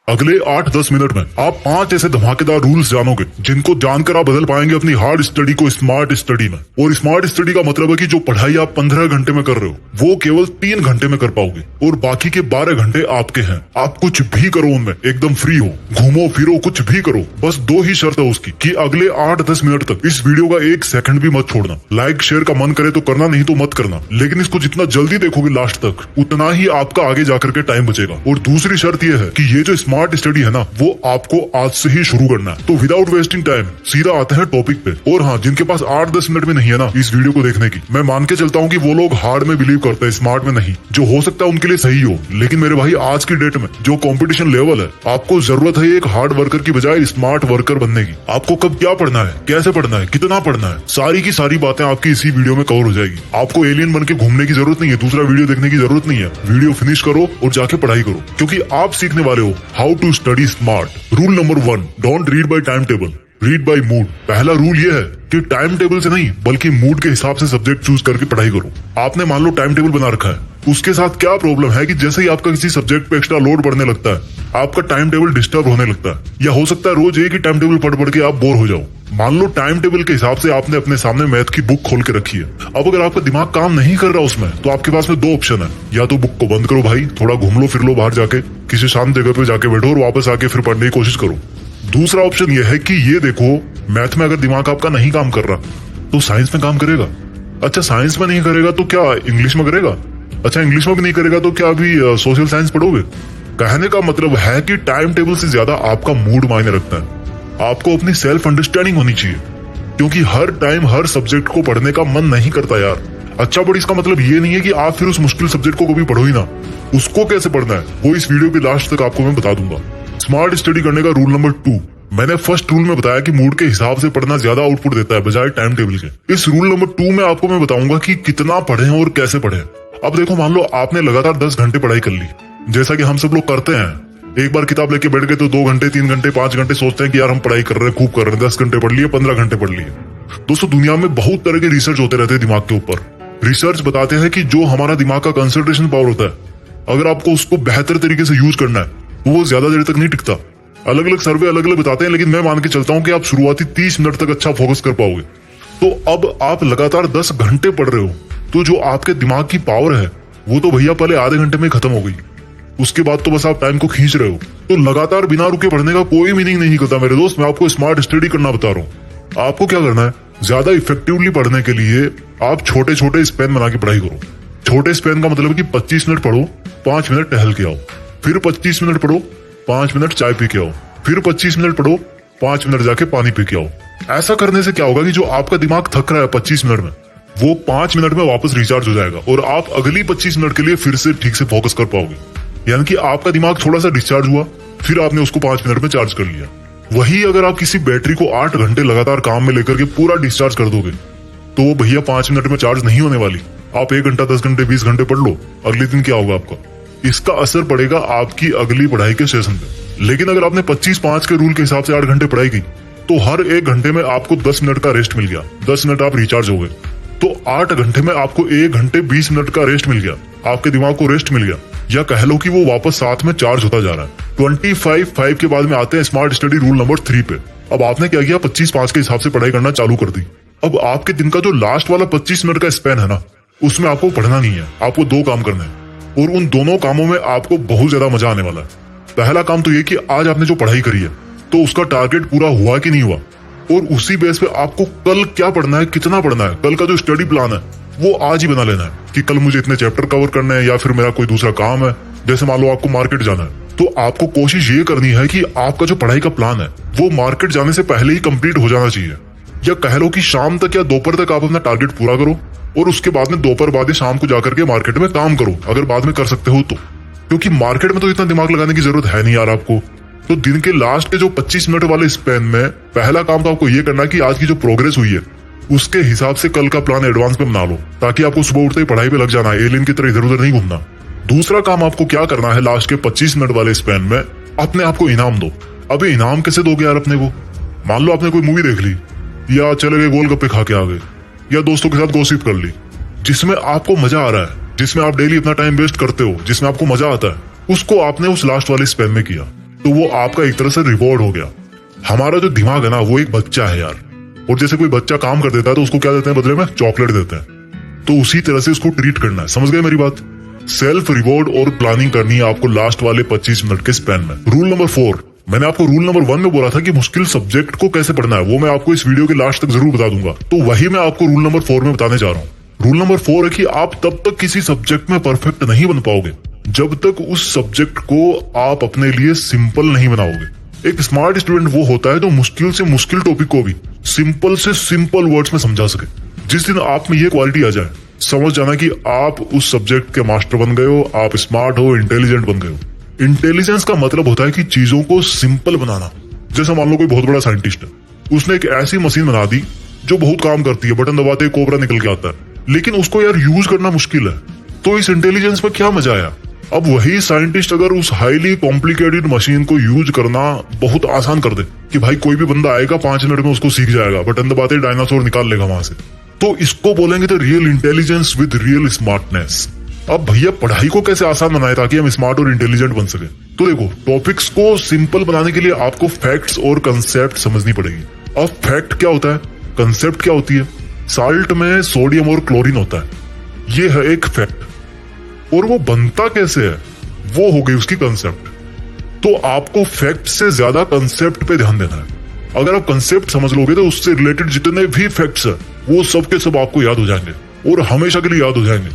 अगले 8-10 मिनट में आप 5 ऐसे धमाकेदार रूल्स जानोगे जिनको जानकर आप बदल पाएंगे अपनी हार्ड स्टडी को स्मार्ट स्टडी में। और स्मार्ट स्टडी का मतलब है कि जो पढ़ाई आप 15 घंटे में कर रहे हो वो केवल 3 घंटे में कर पाओगे और बाकी के 12 घंटे आपके हैं। आप कुछ भी करो उनमें, एकदम फ्री हो, घूमो फिरो, कुछ भी करो। बस 2 ही शर्त है उसकी कि अगले 8-10 मिनट तक इस वीडियो का 1 सेकंड भी मत छोड़ना। लाइक शेयर का मन करे तो करना, नहीं तो मत करना, लेकिन इसको जितना जल्दी देखोगे लास्ट तक उतना ही आपका आगे जाकर के टाइम बचेगा। और दूसरी शर्त यह है कि ये जो स्मार्ट स्टडी है ना वो आपको आज से ही शुरू करना है। तो विदाउट वेस्टिंग टाइम सीधा आते हैं टॉपिक पे। और हाँ, जिनके पास 8-10 मिनट में नहीं है ना इस वीडियो को देखने की, मैं मान के चलता हूँ कि वो लोग हार्ड में बिलीव करते हैं, स्मार्ट में नहीं। जो हो सकता है उनके लिए सही हो, लेकिन मेरे भाई आज की डेट में जो कंपटीशन लेवल है, आपको जरूरत है एक हार्ड वर्कर की बजाय स्मार्ट वर्कर बनने की। आपको कब क्या पढ़ना है, कैसे पढ़ना है, कितना पढ़ना है, सारी की सारी बातें आपकी इसी वीडियो में कवर हो जाएगी। आपको एलियन बन के घूमने की जरूरत नहीं है, दूसरा वीडियो देखने की जरूरत नहीं है। वीडियो फिनिश करो और जाके पढ़ाई करो, क्योंकि आप सीखने वाले हो how to study smart. Rule number 1, don't read by time table, read by mood. पहला रूल ये है कि टाइम टेबल से नहीं बल्कि मूड के हिसाब से सब्जेक्ट चूज करके पढ़ाई करो। आपने मान लो टाइम टेबल बना रखा है, उसके साथ क्या प्रॉब्लम है कि जैसे ही आपका किसी सब्जेक्ट पे एक्स्ट्रा लोड बढ़ने लगता है आपका टाइम टेबल डिस्टर्ब होने लगता है। या हो सकता है रोज एक ही टाइम टेबल पढ़ के आप बोर हो जाओ। मान लो टाइम टेबल के हिसाब से आपने अपने सामने मैथ की बुक खोल के रखी है। अब अगर आपका दिमाग काम नहीं कर रहा उसमें, तो आपके पास में 2 ऑप्शन है। या तो बुक को बंद करो भाई, थोड़ा घूम लो फिर लो बाहर जाके, किसी शांत जगह पे जाके बैठो और वापस आके फिर पढ़ने की कोशिश करो। दूसरा ऑप्शन यह है कि ये देखो, मैथ में अगर दिमाग आपका नहीं काम कर रहा तो साइंस में काम करेगा। अच्छा, साइंस में नहीं करेगा तो क्या इंग्लिश में करेगा? अच्छा, इंग्लिश में भी नहीं करेगा तो क्या अभी सोशल साइंस पढ़ोगे? कहने का मतलब है कि टाइम टेबल से ज्यादा आपका मूड मायने रखता है। आपको अपनी सेल्फ अंडरस्टैंडिंग होनी चाहिए, क्योंकि हर टाइम हर सब्जेक्ट को पढ़ने का मन नहीं करता यार। अच्छा, बट इसका मतलब ये नहीं है कि आप फिर उस मुश्किल सब्जेक्ट को कभी पढ़ो ही ना। उसको कैसे पढ़ना है वो इस वीडियो के लास्ट तक आपको मैं बता दूंगा। स्मार्ट स्टडी करने का रूल नंबर 2, मैंने फर्स्ट रूल में बताया कि मूड के हिसाब से पढ़ना ज्यादा आउटपुट देता है बजाय टाइम टेबल के। इस रूल नंबर 2 में आपको मैं बताऊंगा कि कितना पढ़ें और कैसे पढ़ें। अब देखो, मान लो आपने लगातार 10 घंटे पढ़ाई कर ली, जैसा कि हम सब लोग करते हैं। एक बार किताब लेके बैठ गए तो 2 घंटे, 3 घंटे, 5 घंटे सोचते हैं कि यार हम पढ़ाई कर रहे हैं, खूब कर रहे हैं, 10 घंटे पढ़ लिए, 15 घंटे पढ़ लिए। दोस्तों, दुनिया में बहुत तरह के रिसर्च होते रहते हैं दिमाग के ऊपर। रिसर्च बताते हैं कि जो हमारा दिमाग का कंसंट्रेशन पावर होता है, अगर आपको उसको बेहतर तरीके से यूज करना है तो वो ज्यादा देर तक नहीं टिकता। अलग अलग सर्वे अलग अलग बताते हैं, लेकिन मैं मान के चलता हूं कि आप शुरुआती 30 मिनट तक अच्छा फोकस कर पाओगे। तो अब आप लगातार 10 घंटे पढ़ रहे हो, तो जो आपके दिमाग की पावर है वो तो भैया पहले आधे घंटे में खत्म हो गई। उसके बाद तो बस आप टाइम को खींच रहे हो। तो लगातार बिना रुके पढ़ने का कोई मीनिंग नहीं करता मेरे दोस्त। मैं आपको स्मार्ट स्टडी करना बता रहा हूँ। आपको क्या करना है, ज्यादा इफेक्टिवली पढ़ने के लिए आप छोटे छोटे स्पेन बना के पढ़ाई करो। छोटे स्पेन का मतलब है कि 25 मिनट पढ़ो, 5 मिनट टहल के आओ, फिर 25 मिनट पढ़ो, 5 मिनट चाय पी के आओ, फिर 25 मिनट पढ़ो, 5 मिनट जाके पानी पी के आओ। ऐसा करने से क्या होगा कि जो आपका दिमाग थक रहा है 25 मिनट में, वो 5 मिनट में वापस रिचार्ज हो जाएगा और आप अगली 25 मिनट के लिए फिर से ठीक से फोकस कर पाओगे। यानी कि आपका दिमाग थोड़ा सा डिस्चार्ज हुआ, फिर आपने उसको 5 मिनट में चार्ज कर लिया। वही अगर आप किसी बैटरी को 8 घंटे लगातार काम में लेकर के पूरा डिस्चार्ज कर दोगे तो वो भैया 5 मिनट में चार्ज नहीं होने वाली। आप 1 घंटा, 10 घंटे, 20 घंटे पढ़ लो, अगले दिन क्या होगा आपका? इसका असर पड़ेगा आपकी अगली पढ़ाई के सेशन पे। लेकिन अगर आपने 25-5 के रूल के हिसाब से 8 घंटे पढ़ाई की तो हर 1 घंटे में आपको 10 मिनट का रेस्ट मिल गया, 10 मिनट आप रिचार्ज हो गए। तो 8 घंटे में आपको 1 घंटे 20 मिनट का रेस्ट मिल गया, आपके दिमाग को रेस्ट मिल गया, या कह लो कि वो वापस साथ में चार्ज होता जा रहा है। 25-5 के बाद में आते हैं स्मार्ट स्टडी रूल नंबर 3 पे। अब आपने क्या किया, 25-5 के हिसाब से पढ़ाई करना चालू कर दी। अब आपके दिन का जो लास्ट वाला 25 मिनट का स्पेन है ना, उसमें आपको पढ़ना नहीं है, आपको 2 काम करने हैं और उन दोनों कामों में आपको बहुत ज्यादा मजा आने वाला है। पहला काम तो ये कि आज आपने जो पढ़ाई करी है तो उसका टारगेट पूरा हुआ कि नहीं हुआ, और उसी बेस पे आपको कल क्या पढ़ना है, कितना पढ़ना है, कल का जो स्टडी प्लान है वो आज ही बना लेना है कि कल मुझे इतने चैप्टर कवर करने हैं, या फिर मेरा कोई दूसरा काम है। जैसे मान लो आपको मार्केट जाना है, तो आपको कोशिश ये करनी है कि आपका जो पढ़ाई का प्लान है वो मार्केट जाने से पहले ही कंप्लीट हो जाना चाहिए। या कह लो कि शाम तक या दोपहर तक आप अपना टारगेट पूरा करो और उसके बाद में दोपहर बाद ही शाम को जाकर के मार्केट में काम करो, अगर बाद में कर सकते हो तो। क्योंकि मार्केट में तो इतना दिमाग लगाने की जरूरत है नहीं यार आपको। तो दिन के लास्ट के जो 25 मिनट वाले स्पेन में पहला काम तो आपको ये करना है कि आज की जो प्रोग्रेस हुई है उसके हिसाब से कल का प्लान एडवांस में बना लो, ताकि आपको सुबह उठते ही पढ़ाई पे लग जाना है, एलियन की तरह इधर उधर नहीं घूमना। दूसरा काम आपको क्या करना है, लास्ट के 25 मिनट वाले स्पेन में अपने आप को इनाम दो। अबे इनाम कैसे दोगे यार अपने को? मान लो आपने कोई मूवी देख ली, या चले गए गोलगप्पे खा के आ गए, या दोस्तों के साथ गॉसिप कर ली, जिसमें आपको मजा आ रहा है, जिसमें आप डेली अपना टाइम वेस्ट करते हो, जिसमें आपको मजा आता है, उसको आपने उस लास्ट वाले स्पेन में किया। तो वो आपका एक तरह से रिवॉर्ड हो गया। हमारा जो दिमाग है ना वो एक बच्चा है यार, और जैसे कोई बच्चा काम कर देता है तो उसको क्या देते हैं बदले में? चॉकलेट देते हैं। तो उसी तरह से उसको ट्रीट करना है। समझ गए मेरी बात? सेल्फ रिवॉर्ड और प्लानिंग करनी है आपको लास्ट वाले 25 मिनट के स्पैन में। रूल नंबर 4, मैंने आपको रूल नंबर 1 में बोला था कि मुश्किल सब्जेक्ट को कैसे पढ़ना है, वो मैं आपको इस वीडियो के लास्ट तक जरूर बता दूंगा। तो वही मैं आपको रूल नंबर 4 में बताने जा रहा हूँ। रूल नंबर 4 है कि आप तब तक किसी सब्जेक्ट में परफेक्ट नहीं बन पाओगे जब तक उस सब्जेक्ट को आप अपने लिए सिंपल नहीं बनाओगे। एक स्मार्ट स्टूडेंट वो होता है जो मुश्किल से मुश्किल टॉपिक को भी सिंपल से सिंपल वर्ड्स में समझा सके। जिस दिन आप में ये क्वालिटी आ जाए, समझ जाना कि आप उस सब्जेक्ट के मास्टर बन गए हो, आप स्मार्ट हो, इंटेलिजेंट बन गए हो। इंटेलिजेंस का मतलब होता है कि चीजों को सिंपल बनाना। जैसे मान लो कोई बहुत बड़ा साइंटिस्ट है, उसने एक ऐसी मशीन बना दी जो बहुत काम करती है, बटन दबाते ही कोबरा निकल के आता है, लेकिन उसको यार यूज करना मुश्किल है। तो इस इंटेलिजेंस में क्या मजा आया? अब वही साइंटिस्ट अगर उस हाईली कॉम्प्लिकेटेड मशीन को यूज करना बहुत आसान कर दे कि भाई कोई भी बंदा आएगा 5 मिनट में उसको सीख जाएगा, बटन दबाते डायनासोर निकाल लेगा वहां से, तो इसको बोलेंगे तो real intelligence with real smartness. अब भैया पढ़ाई को कैसे आसान बनाए ताकि हम स्मार्ट और इंटेलिजेंट बन सके? तो देखो, टॉपिक्स को सिंपल बनाने के लिए आपको फैक्ट्स और कंसेप्ट समझनी पड़ेगी। अब फैक्ट क्या होता है, कंसेप्ट क्या होती है? साल्ट में सोडियम और क्लोरीन होता है, ये है एक फैक्ट। और वो बनता कैसे है, वो हो गई उसकी कंसेप्ट। तो आपको फैक्ट से ज्यादा कंसेप्ट पे ध्यान देना है। अगर आप कंसेप्ट समझ लोगे तो उससे रिलेटेड जितने भी फैक्ट्स है वो सब के सब आपको याद हो जाएंगे और हमेशा के लिए याद हो जाएंगे।